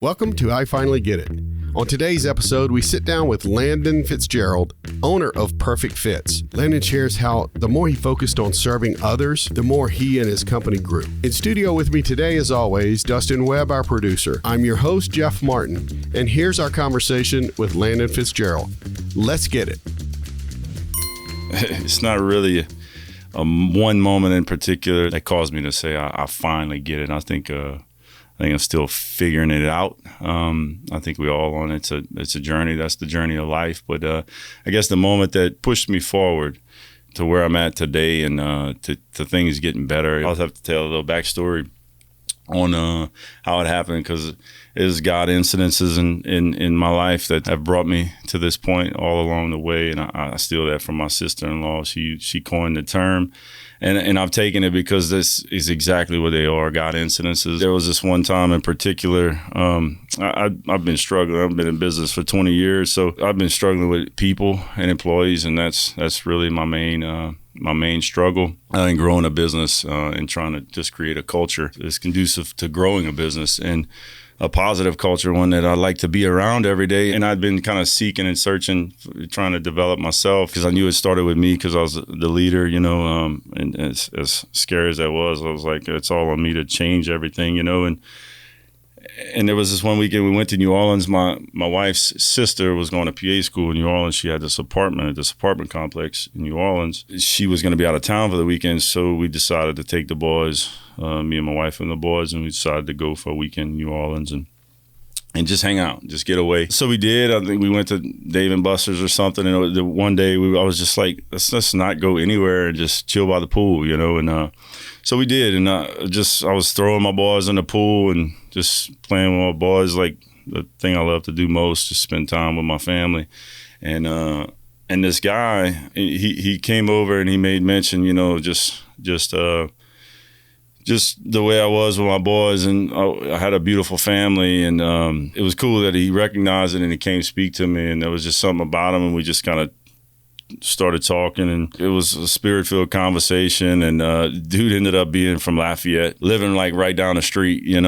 Welcome to I Finally Get It. On today's episode, we sit down with Landon Fitzgerald, owner of Perfect Fitz. Landon shares how the more he focused on serving others, the more he and his company grew. In studio with me today, as always, Dustin Webb, our producer. I'm your host, Jeff Martin, and here's our conversation with Landon Fitzgerald. Let's get it. It's not really one moment in particular that caused me to say I finally get it. I think I'm still figuring it out. I think we all on it. It's a journey. That's the journey of life. But I guess the moment that pushed me forward to where I'm at today and to things getting better, I'll have to tell a little backstory on how it happened, because there's God incidences in my life that have brought me to this point all along the way. And I steal that from my sister-in-law. She coined the term. And I've taken it because this is exactly what they are, God incidences. There was this one time in particular, I've been struggling. I've been in business for 20 years, so I've been struggling with people and employees, and that's really my main struggle in growing a business and trying to just create a culture that's conducive to growing a business, and a positive culture, one that I like to be around every day. And I'd been kind of seeking and searching, trying to develop myself, because I knew it started with me, because I was the leader, and as scary as that was, I was like, it's all on me to change everything, And there was this one weekend we went to New Orleans. My wife's sister was going to PA school in New Orleans. She had this apartment complex in New Orleans. She was going to be out of town for the weekend, so we decided to take the boys, me and my wife and the boys, and we decided to go for a weekend in New Orleans and just hang out, just get away. So we did. I think we went to Dave & Buster's or something, and the one day I was just like, let's not go anywhere and just chill by the pool, and so we did. And I was throwing my boys in the pool and just playing with my boys, like the thing I love to do most, just spend time with my family. And this guy, he came over and he made mention, just the way I was with my boys, and I had a beautiful family, and it was cool that he recognized it and he came speak to me, and there was just something about him, and we just kind of started talking, and it was a spirit-filled conversation. And dude ended up being from Lafayette, living like right down the street, and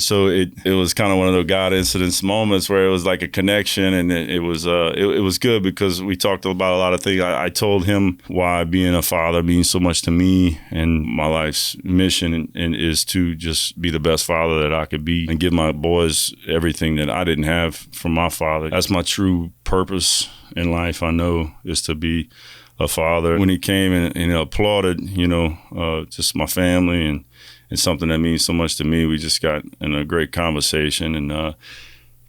so it was kind of one of those God incidents moments where it was like a connection, and it was good, because we talked about a lot of things. I told him why being a father means so much to me, and my life's mission and is to just be the best father that I could be and give my boys everything that I didn't have from my father. That's my true purpose in life, I know, is to be a father. When he came and applauded, just my family and something that means so much to me, we just got in a great conversation and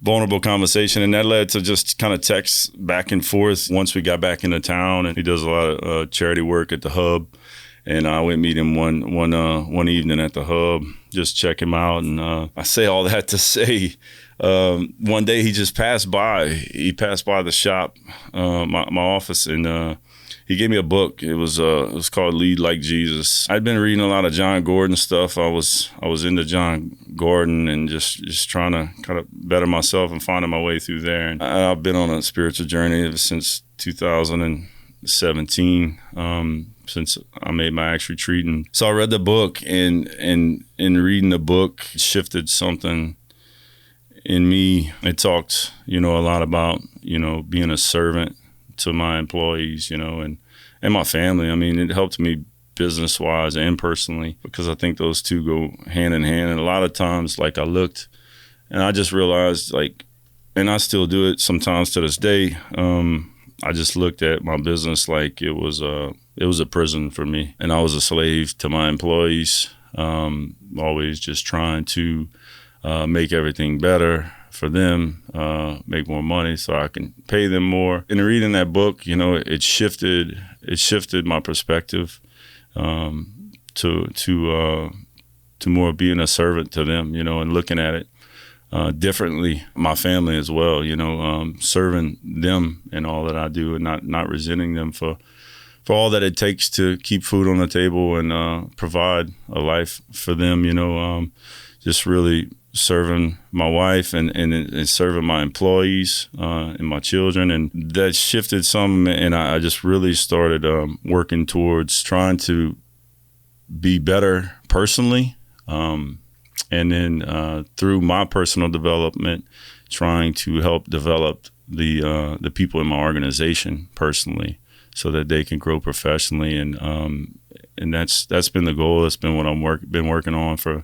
vulnerable conversation, and that led to just kind of texts back and forth once we got back into town. And he does a lot of charity work at the Hub, and I went meet him one evening at the Hub, just check him out. And I say all that to say, one day he just passed by. He passed by the shop, my office, and he gave me a book. It was called Lead Like Jesus. I'd been reading a lot of John Gordon stuff. I was into John Gordon and just trying to kind of better myself and finding my way through there. And I've been on a spiritual journey ever since 2017. Since I made my Acts retreat. And so I read the book, and in reading the book, it shifted something in me. It talked, a lot about, being a servant to my employees, and my family. I mean, it helped me business-wise and personally, because I think those two go hand in hand. And a lot of times, like, I looked and I just realized, like, and I still do it sometimes to this day, I just looked at my business like it was a prison for me, and I was a slave to my employees, always just trying to make everything better for them, make more money so I can pay them more. In reading that book, it shifted my perspective to more being a servant to them, and looking at it differently. My family as well, serving them in all that I do, and not resenting them for all that it takes to keep food on the table and provide a life for them, just really serving my wife and serving my employees and my children. And that shifted some, and I just really started working towards trying to be better personally, And then through my personal development, trying to help develop the people in my organization personally, so that they can grow professionally, and that's been the goal. That's been what been working on for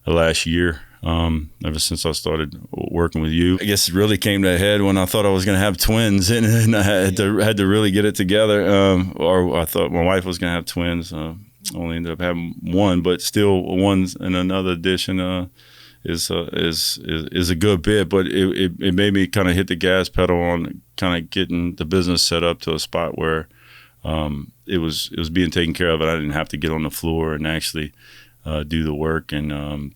the last year. Ever since I started working with you, I guess it really came to a head when I thought I was going to have twins, and I had to really get it together. Or I thought my wife was going to have twins. Only ended up having one, but still one's in another addition is a good bit. But it made me kind of hit the gas pedal on kind of getting the business set up to a spot where it was being taken care of, and I didn't have to get on the floor and actually do the work. And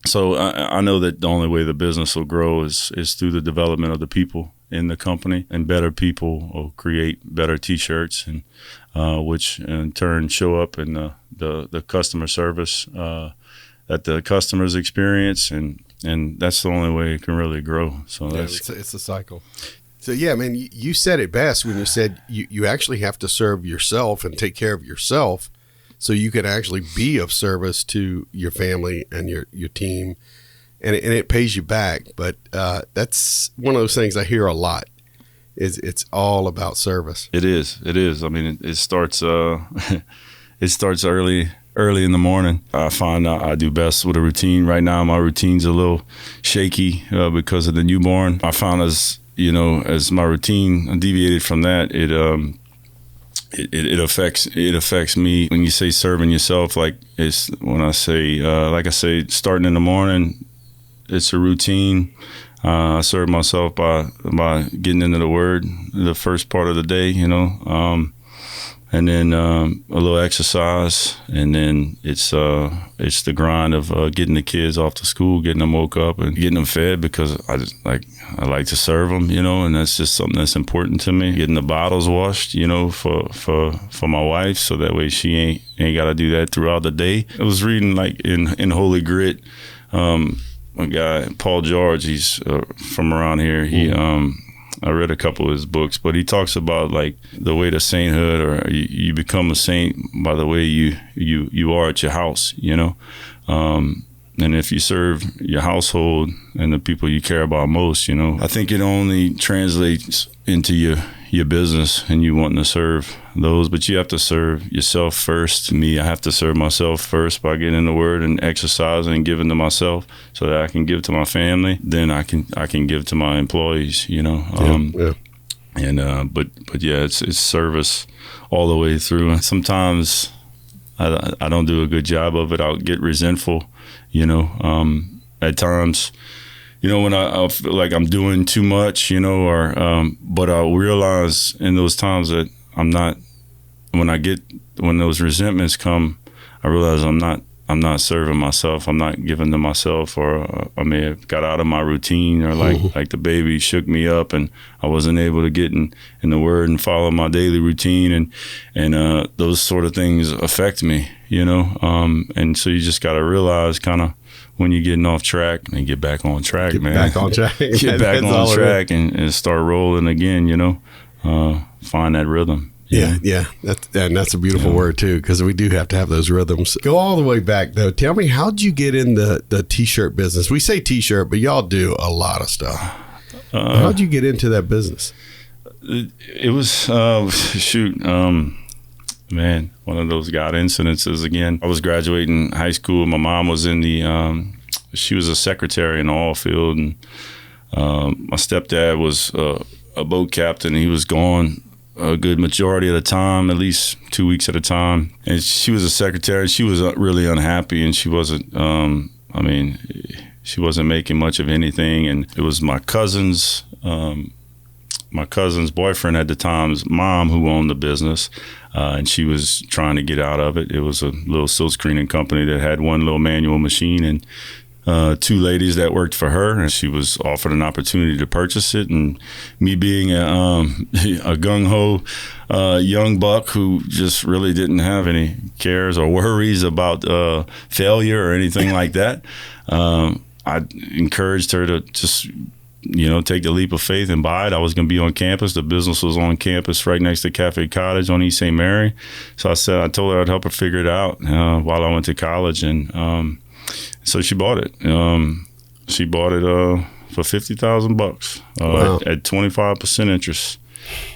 so I know that the only way the business will grow is through the development of the people in the company, and better people will create better T-shirts, and which in turn show up in the customer service that the customers experience, and that's the only way it can really grow. So yeah, it's a cycle. So yeah, man, you said it best when you said you actually have to serve yourself and take care of yourself, so you can actually be of service to your family and your team, and it pays you back. But that's one of those things I hear a lot. It's all about service. It is. I mean, it starts it starts early in the morning. I find I do best with a routine. Right now, my routine's a little shaky because of the newborn. I found as my routine deviated from that, it affects me. When you say serving yourself, like it's when I say like I say, starting in the morning, it's a routine. I serve myself by getting into the Word the first part of the day, and then a little exercise, and then it's the grind of getting the kids off to school, getting them woke up, and getting them fed, because I like to serve them, and that's just something that's important to me. Getting the bottles washed, for my wife, so that way she ain't got to do that throughout the day. I was reading like in Holy Grit. A guy, Paul George, he's from around here. I read a couple of his books, but he talks about like the way to sainthood, or you become a saint by the way you are at your house, and if you serve your household and the people you care about most, I think it only translates into your business and you wanting to serve those, but you have to serve yourself first. Me, I have to serve myself first by getting in the Word and exercising and giving to myself, so that I can give to my family. Then I can give to my employees, Yeah. And but yeah, it's service all the way through. And sometimes I don't do a good job of it. I'll get resentful, at times. When I feel like I'm doing too much, but I'll realize in those times that I'm not. When those resentments come, I realize I'm not serving myself. I'm not giving to myself, or I may have got out of my routine, or like the baby shook me up, and I wasn't able to get in the Word and follow my daily routine, and those sort of things affect me, and so you just got to realize kind of when you're getting off track, and get back on track, man. Back on track. Get back on track and start rolling again, find that rhythm. Yeah. That's a beautiful word too, because we do have to have those rhythms. Go all the way back though. Tell me, how'd you get in the T-shirt business? We say T-shirt, but y'all do a lot of stuff. How'd you get into that business? It was man, one of those God incidences again. I was graduating high school. My mom was in she was a secretary in the oil field, and my stepdad was a boat captain. He was gone a good majority of the time, at least 2 weeks at a time. And she was a secretary. She was really unhappy, and she wasn't, she wasn't making much of anything. And it was my cousin's boyfriend at the time's mom who owned the business, and she was trying to get out of it. It was a little silk screening company that had one little manual machine, and two ladies that worked for her, and she was offered an opportunity to purchase it. And me being a gung-ho young buck who just really didn't have any cares or worries about failure or anything like that, I encouraged her to just take the leap of faith and buy it. I was going to be on campus. The business was on campus right next to Cafe Cottage on East St. Mary. So I told her I'd help her figure it out while I went to college. And So she bought it. She bought it for $50,000 Wow. at 25% interest.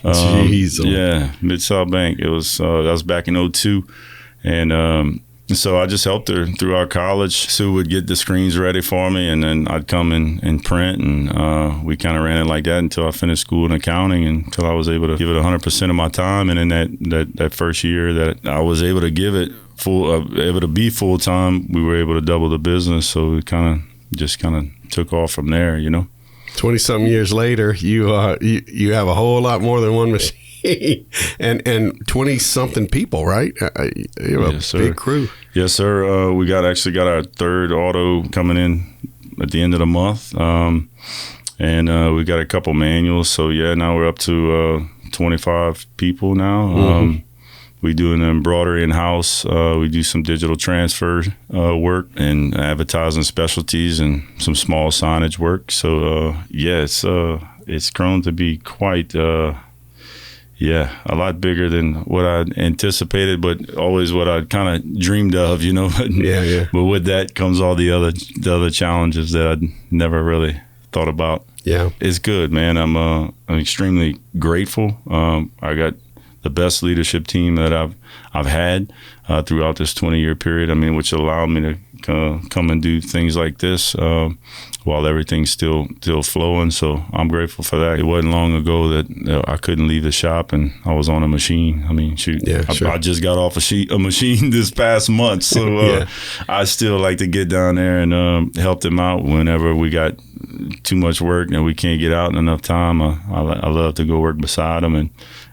Jeez. Yeah, Mid-South Bank. It was that was back in 2002, and so I just helped her throughout college. Sue would get the screens ready for me, and then I'd come and print, and we kind of ran it like that until I finished school in accounting, and until I was able to give it 100% of my time. And in that first year that I was able to give it able to be full time, we were able to double the business. So it kind of took off from there, 20-something years later, you have a whole lot more than one machine. and 20-something people, right? You have Yes, a big crew. Yes, sir. We actually got our third auto coming in at the end of the month, and we got a couple manuals. So yeah, now we're up to 25 people now. Mm-hmm. We do an embroidery in-house. We do some digital transfer work and advertising specialties and some small signage work. So yeah, it's grown to be quite. A lot bigger than what I anticipated, but always what I kind of dreamed of, But, Yeah. But with that comes all the other challenges that I'd never really thought about. Yeah, It's good, man. I'm extremely grateful. I got the best leadership team that I've had throughout this 20-year period. I mean, which allowed me to come and do things like this while everything's still flowing. So I'm grateful for that. It wasn't long ago that I couldn't leave the shop and I was on a machine. I mean, shoot, Yeah, sure. I just got off a machine this past month. So Yeah. I still like to get down there and help them out whenever we got too much work and we can't get out in enough time. I love to go work beside them and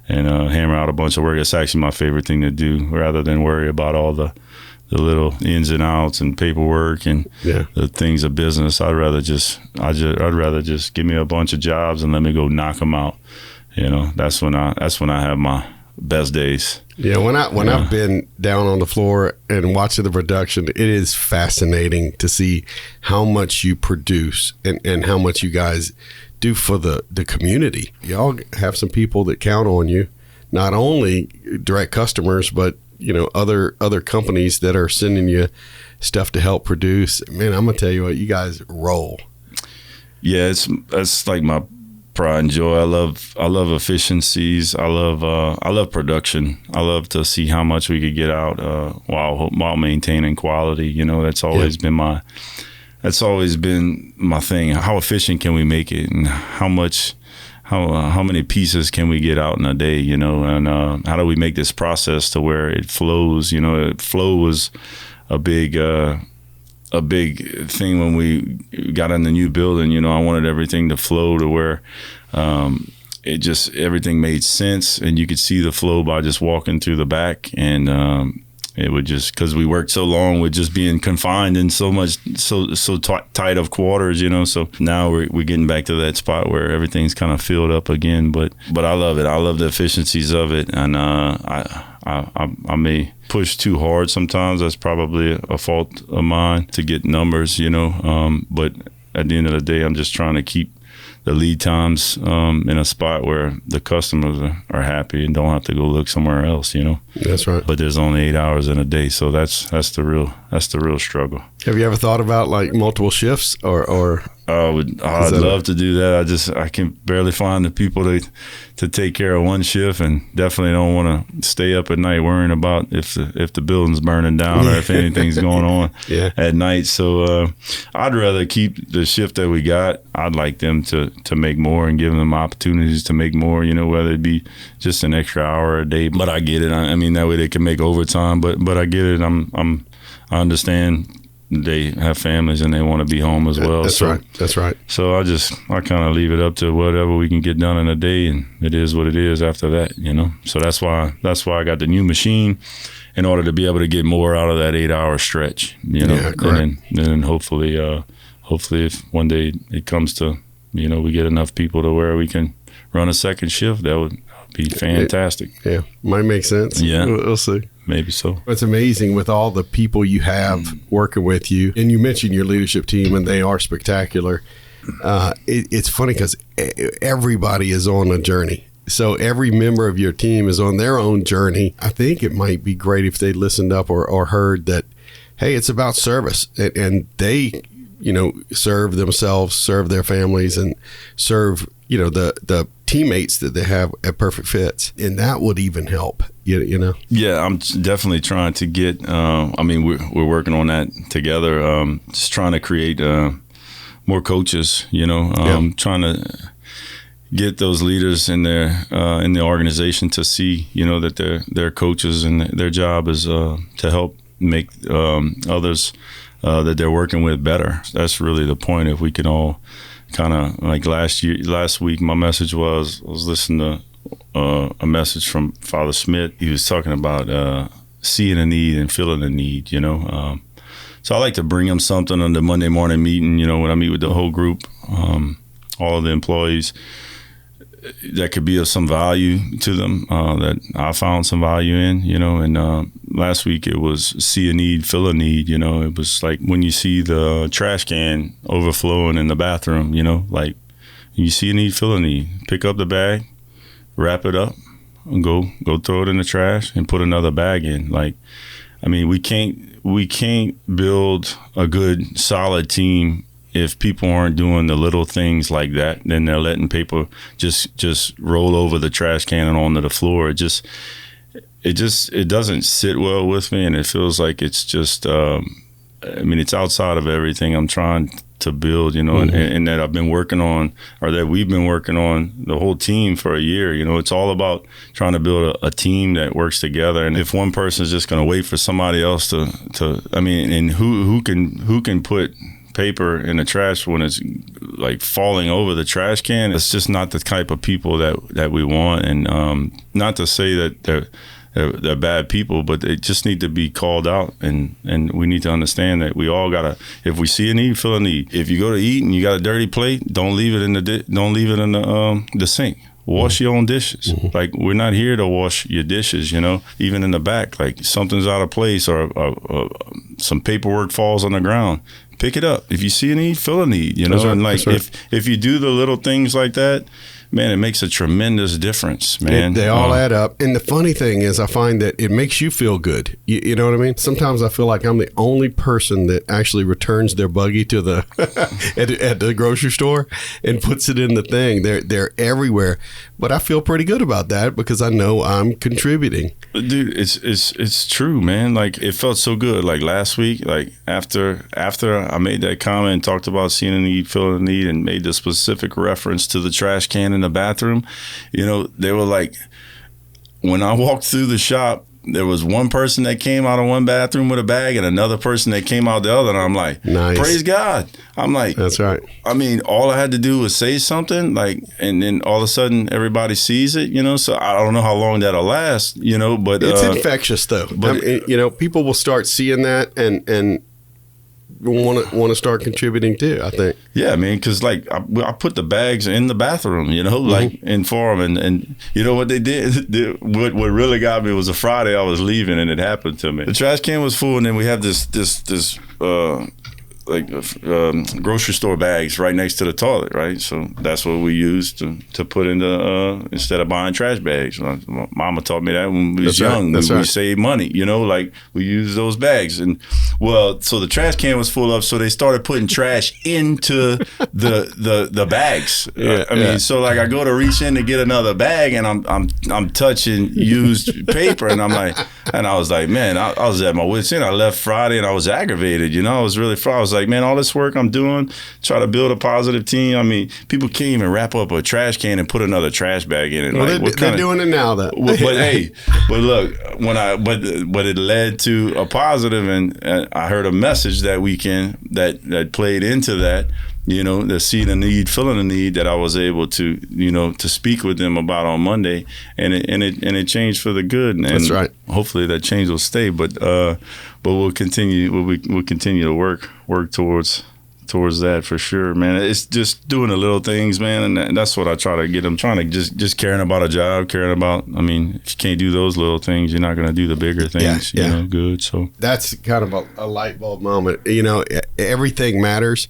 hammer out a bunch of work. It's actually my favorite thing to do, rather than worry about all the little ins and outs and paperwork and the things of business. I'd rather just give me a bunch of jobs and let me go knock them out. That's when I have my best days. Yeah, when I've been down on the floor and watching the production, it is fascinating to see how much you produce and how much you guys do for the community. Y'all have some people that count on you, not only direct customers, but other companies that are sending you stuff to help produce. Man, I'm gonna tell you what, you guys roll. Yeah, that's like my pride and joy. I love efficiencies. I love production. I love to see how much we could get out while maintaining quality. That's always been my thing. How efficient can we make it, and how many pieces can we get out in a day, and how do we make this process to where it flows? Flow was a big thing when we got in the new building. I wanted everything to flow to where everything made sense, and you could see the flow by just walking through the back. And it would just, because we worked so long with just being confined in so tight of quarters, So now we're getting back to that spot where everything's kind of filled up again. But I love it. I love the efficiencies of it, and I may push too hard sometimes. That's probably a fault of mine to get numbers, But at the end of the day, I'm just trying to keep the lead times in a spot where the customers are happy and don't have to go look somewhere else, That's right. But there's only 8 hours in a day, so that's the real struggle. Have you ever thought about like multiple shifts or? I'd love to do that. I can barely find the people to take care of one shift, and definitely don't want to stay up at night worrying about if the building's burning down or if anything's going on at night. So I'd rather keep the shift that we got. I'd like them to make more and give them opportunities to make more, whether it be just an extra hour a day. But I get it. I mean, that way they can make overtime, but I get it. I understand they have families and they want to be home as well. That's right. So I kind of leave it up to whatever we can get done in a day, and it is what it is after that, So that's why I got the new machine, in order to be able to get more out of that 8-hour stretch, Yeah, correct. And then hopefully if one day it comes to, we get enough people to where we can run a second shift, that would be fantastic. Might make sense. Yeah. We'll see. Maybe so. It's amazing with all the people you have working with you. And you mentioned your leadership team, and they are spectacular. It's funny because everybody is on a journey. So every member of your team is on their own journey. I think it might be great if they listened up or heard that, hey, it's about service, and they, serve themselves, serve their families, and serve, the teammates that they have at Perfect Fits, and that would even help. Yeah, I'm definitely trying to get. We're working on that together. Just trying to create more coaches. Trying to get those leaders in the organization to see, that they're coaches and their job is to help make others that they're working with better. That's really the point. If we can all kind of, like last week, my message I was listening to a message from Father Smith. He was talking about seeing a need and feeling a need, So I like to bring them something on the Monday morning meeting, when I meet with the whole group, all of the employees, that could be of some value to them, that I found some value in, and last week it was see a need, feel a need, it was like when you see the trash can overflowing in the bathroom, like you see a need, feel a need, pick up the bag, wrap it up, and go throw it in the trash and put another bag in. Like, we can't build a good, solid team if people aren't doing the little things like that. Then they're letting paper just roll over the trash can and onto the floor. It doesn't sit well with me, and it feels like it's just it's outside of everything I'm trying to build, and that I've been working on, or that we've been working on, the whole team for a year. It's all about trying to build a team that works together. And if one person is just going to wait for somebody else to and who can put paper in the trash when it's like falling over the trash can, it's just not the type of people that we want. And not to say that they're bad people, but they just need to be called out, and we need to understand that we all gotta, if we see a need, feel a need. If you go to eat and you got a dirty plate, don't leave it in the sink. Wash your own dishes. Mm-hmm. Like, we're not here to wash your dishes, even in the back, like something's out of place, or some paperwork falls on the ground, pick it up. If you see a need, feel a need, That's right. And like, That's right. if you do the little things like that, man, it makes a tremendous difference, man. They all add up. And the funny thing is, I find that it makes you feel good. You know what I mean? Sometimes I feel like I'm the only person that actually returns their buggy to the at the grocery store and puts it in the thing. They're everywhere. But I feel pretty good about that because I know I'm contributing. Dude, it's true, man. Like, it felt so good. Like last week, like after I made that comment and talked about seeing a need, feeling a need, and made the specific reference to the trash can in the bathroom, they were like, when I walked through the shop, there was one person that came out of one bathroom with a bag and another person that came out the other, and I'm like, nice. Praise God. I'm like, that's right. All I had to do was say something, like, and then all of a sudden everybody sees it, so I don't know how long that'll last, but it's infectious though. But people will start seeing that and want to start contributing too, I think. Yeah, because like I put the bags in the bathroom, like in for them, and you know what they did? What really got me was a Friday I was leaving and it happened to me. The trash can was full, and then we have this grocery store bags right next to the toilet, right? So that's what we used to put in the instead of buying trash bags. Mama taught me that when we was young. We saved money, like we used those bags. And so the trash can was full of, so they started putting trash into the bags. So like I go to reach in to get another bag, and I'm touching used paper, and I was like, man, I was at my wit's end. I left Friday and I was aggravated, I was really I was like, man, all this work I'm doing, try to build a positive team. People can't even wrap up a trash can and put another trash bag in it. Well, they're doing it now, though. But look, but it led to a positive, and I heard a message that weekend that played into that. The seeing a need, feeling a need, that I was able to, to speak with them about on Monday, and it changed for the good. And that's right. Hopefully that change will stay, but we'll continue. We'll continue to work towards that for sure, man. It's just doing the little things, man, and that's what I try to get them. Trying to just caring about a job, caring about. If you can't do those little things, you're not going to do the bigger things. Yeah. Good. So that's kind of a light bulb moment. Everything matters,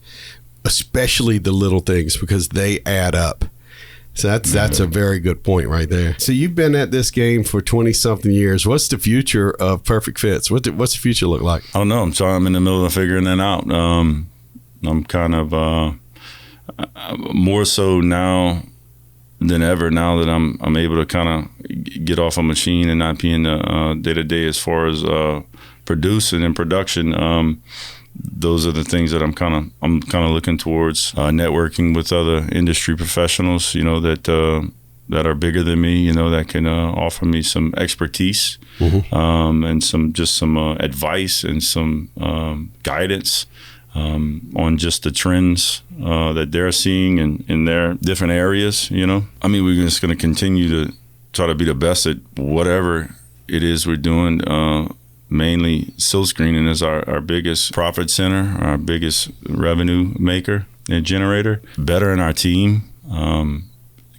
especially the little things, because they add up. So that's a very good point right there. So you've been at this game for 20-something years. What's the future of Perfect Fits? What's the future look like? I don't know. I'm in the middle of figuring that out. I'm kind of more so now than ever, now that I'm able to kind of get off a machine and not be in the day-to-day as far as producing and production. Those are the things that I'm kind of looking towards, networking with other industry professionals, that are bigger than me, that can offer me some expertise, and some advice and some guidance on just the trends that they're seeing in their different areas. I mean, we're just going to continue to try to be the best at whatever it is we're doing. Mainly silk screening is our biggest profit center, our biggest revenue maker and generator. Bettering our team,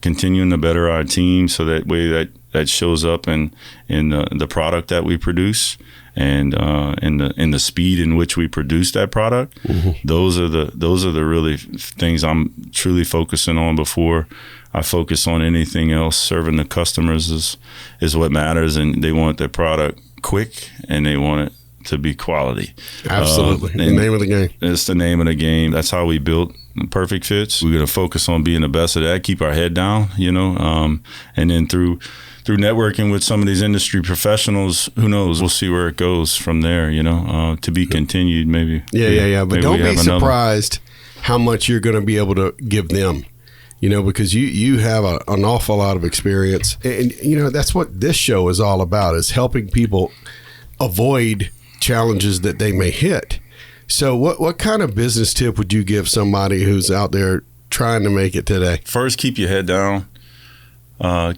continuing to better our team, so that way that shows up in the product that we produce, and in the speed in which we produce that product. Those are the really things I'm truly focusing on before I focus on anything else. Serving the customers is what matters, and they want their product quick, and they want it to be quality. Absolutely. The name of the game. It's the name of the game. That's how we built Perfect Fits. We're going to focus on being the best at that, keep our head down, and then through networking with some of these industry professionals, who knows, we'll see where it goes from there, to be continued maybe. Yeah. But don't be surprised how much you're going to be able to give them. Because you have an awful lot of experience. And, that's what this show is all about, is helping people avoid challenges that they may hit. So what kind of business tip would you give somebody who's out there trying to make it today? First, keep your head down.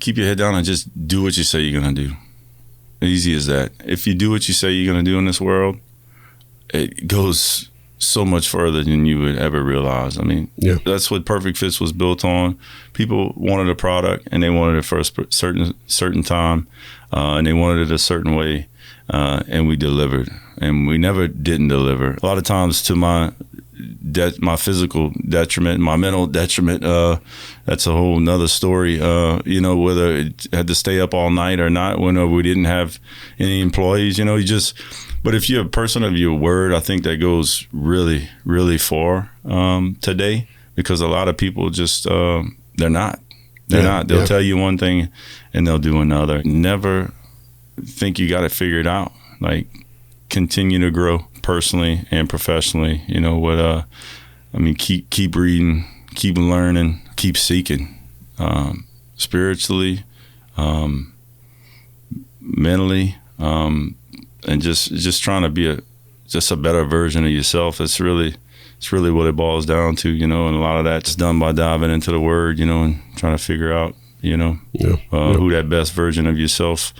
Keep your head down and just do what you say you're going to do. Easy as that. If you do what you say you're going to do in this world, it goes so much further than you would ever realize. I mean, That's what Perfect Fits was built on. People wanted a product, and they wanted it for a certain time, and they wanted it a certain way, and we delivered. And we never didn't deliver. A lot of times, to my physical detriment, my mental detriment, that's a whole nother story. Whether it had to stay up all night or not, when we didn't have any employees, But if you're a person of your word, I think that goes really, really far today, because a lot of people just, they're not. They'll tell you one thing and they'll do another. Never think you got it figured out. Like, continue to grow personally and professionally. Keep reading, keep learning, keep seeking, spiritually, mentally, and just trying to be a better version of yourself. It's really what it boils down to, and a lot of that's done by diving into the Word, and trying to figure out, who that best version of yourself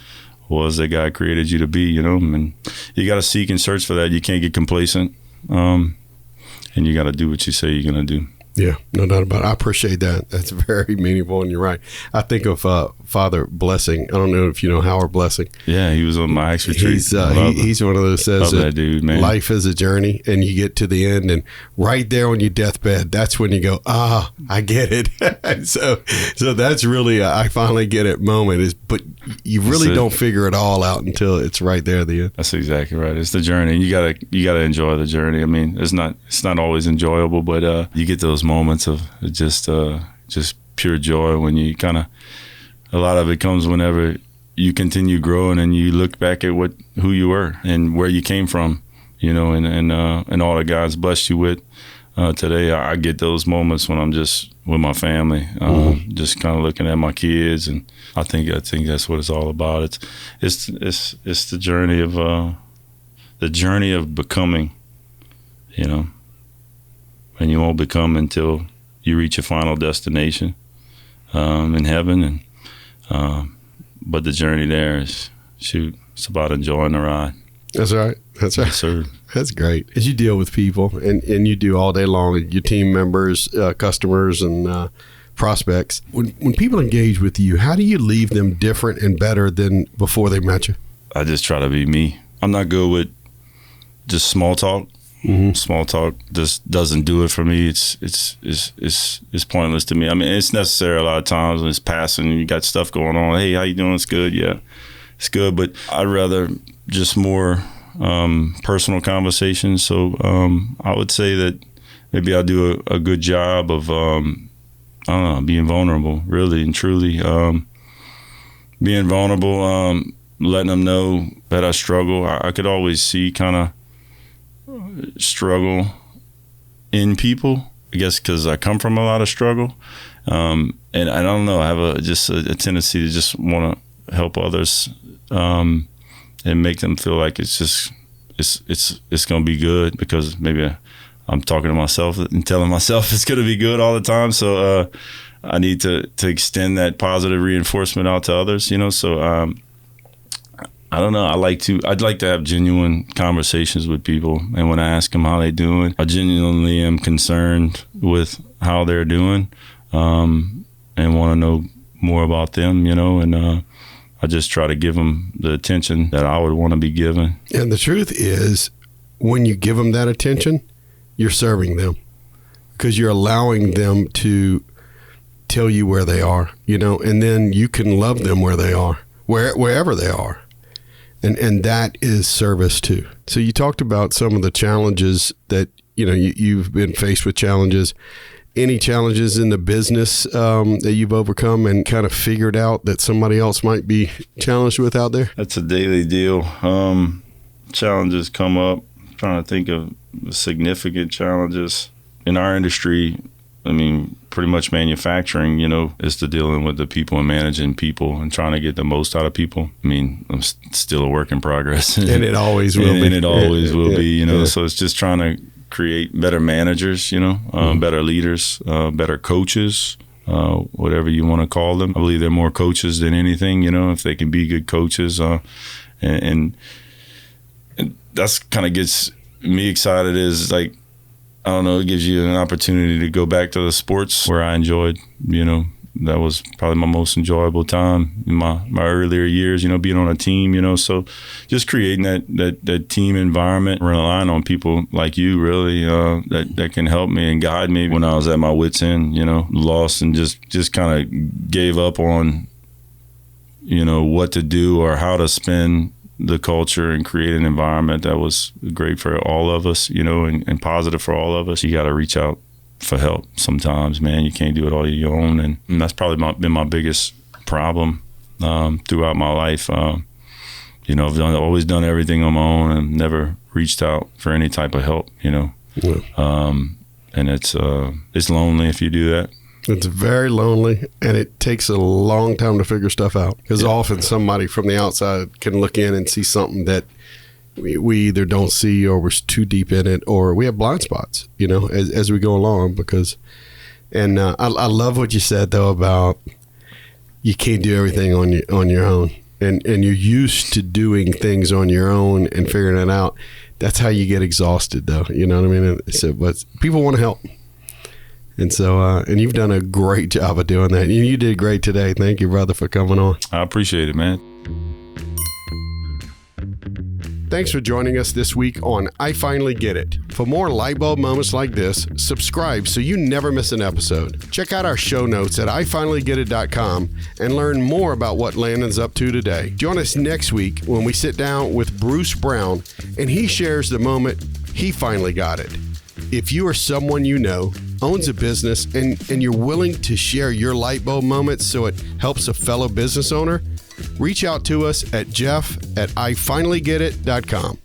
was that God created you to be, and you got to seek and search for that. You can't get complacent, and you got to do what you say you're going to do. Yeah, no doubt about it. I appreciate that. That's very meaningful, and you're right. I think of Father Blessing. I don't know if you know Howard Blessing. Yeah, he was on my Acts retreat. He's one of those that says that dude, man. Life is a journey, and you get to the end, and right there on your deathbed, that's when you go, I get it. so that's really I finally get it moment. But you really don't figure it all out until it's right there at the end. That's exactly right. It's the journey. You gotta enjoy the journey. I mean, it's not always enjoyable, but you get those moments of just pure joy when you a lot of it comes whenever you continue growing and you look back at who you were and where you came from, and all that God's blessed you with today. I get those moments when I'm just with my family, just kind of looking at my kids, and I think that's what it's all about. It's the journey of becoming, and you won't become until you reach your final destination in heaven. But the journey there is, it's about enjoying the ride. That's right. Yes, sir. That's great. As you deal with people, and you do all day long, your team members, customers, and prospects, when people engage with you, how do you leave them different and better than before they met you? I just try to be me. I'm not good with just small talk. Small talk just doesn't do it for me. It's pointless to me. I mean, it's necessary a lot of times when it's passing and you got stuff going on. Hey, how you doing? It's good. Yeah, it's good. But I'd rather just more personal conversations. So I would say that maybe I do a good job of, I don't know, being vulnerable, really and truly. Being vulnerable, letting them know that I struggle. I could always see kind of struggle in people, I guess, because I come from a lot of struggle. And I don't know, I have a tendency to just want to help others and make them feel like it's going to be good, because maybe I'm talking to myself and telling myself it's going to be good all the time. So I need to extend that positive reinforcement out to others, so I don't know. I'd like to have genuine conversations with people. And when I ask them how they're doing, I genuinely am concerned with how they're doing and want to know more about them, and I just try to give them the attention that I would want to be given. And the truth is, when you give them that attention, you're serving them, because you're allowing them to tell you where they are, and then you can love them where they are, wherever they are. And that is service too. So you talked about some of the challenges that, you've been faced with challenges. Any challenges in the business that you've overcome and kind of figured out that somebody else might be challenged with out there? That's a daily deal. Challenges come up. I'm trying to think of significant challenges in our industry. I mean, pretty much manufacturing, is the dealing with the people and managing people and trying to get the most out of people. I mean, I'm still a work in progress. And it always will be. And it always will be, So it's just trying to create better managers, better leaders, better coaches, whatever you want to call them. I believe they're more coaches than anything, if they can be good coaches. And that's kind of gets me excited, is like, I don't know, it gives you an opportunity to go back to the sports where I enjoyed, that was probably my most enjoyable time in my earlier years, being on a team, so just creating that team environment, relying on people like you, really, that can help me and guide me when I was at my wit's end, lost and just kind of gave up on, what to do or how to spend the culture and create an environment that was great for all of us, and positive for all of us. You got to reach out for help sometimes, man. You can't do it all on your own. And that's probably been my biggest problem throughout my life. I've always done everything on my own and never reached out for any type of help, Yeah. And it's lonely if you do that. It's very lonely, and it takes a long time to figure stuff out, because often somebody from the outside can look in and see something that we either don't see, or we're too deep in it, or we have blind spots, as we go along. I love what you said, though, about you can't do everything on your own, and you're used to doing things on your own and figuring it out. That's how you get exhausted, though. You know what I mean? So, but people want to help. And so, and you've done a great job of doing that. You did great today. Thank you, brother, for coming on. I appreciate it, man. Thanks for joining us this week on I Finally Get It. For more light bulb moments like this, subscribe so you never miss an episode. Check out our show notes at ifinallygetit.com and learn more about what Landon's up to today. Join us next week when we sit down with Bruce Brown and he shares the moment he finally got it. If you or someone you know owns a business and you're willing to share your light bulb moments so it helps a fellow business owner, reach out to us at jeff@ifinallygetit.com.